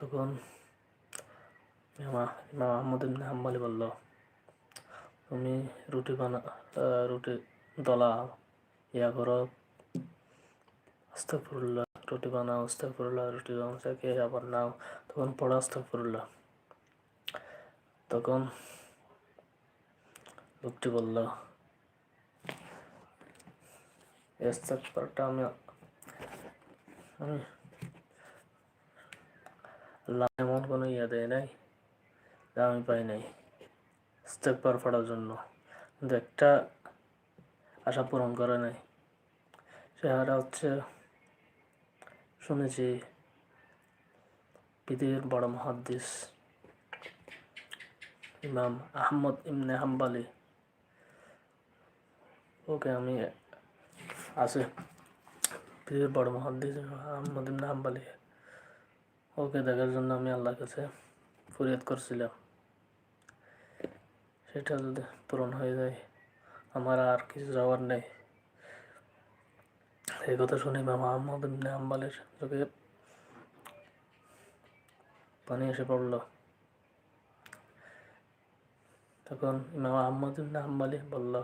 তখন ইমাম আহমদ ইবনে হাম্বলি বলল, তুমি রুটি দলা ইয়া করো, আস্তাগফিরুল্লাহ, রুটি বানাও, আস্তাগফিরুল্লাহ, রুটি খেয়ে আবার নাও, তখন পড়ো আস্তাগফিরুল্লাহ। তখন লোকটি বলল, ইস্তেগফারটা আমি আল্লাহ এমন কোনো ইয়া দেয় নাই যা আমি পাই নাই ইস্তেগফার পড়ার জন্য, কিন্তু একটা আশা পূরণ করে নাই। সেটা হচ্ছে, শুনেছি পৃথিবীর বড় মুহাদ্দিস ইমাম আহমদ ইবনে হাম্বলি, ওকে আমি আছে পৃথিবীর বড় মুহাদ্দিস আহমদ ইবনে হাম্বলি, ওকে দেখার জন্য আমি আল্লাহর কাছে ফরিয়াদ করছিলাম। সেটা যদি পূরণ হয়ে যায় আমার আর কিছু যাওয়ার নেই। এই কথা শুনে ইমাম আহমদ ইবনে হাম্বলের চোখে পানি এসে পড়ল। তখন ইমাম আহমদ ইবনে হাম্বলি বলল,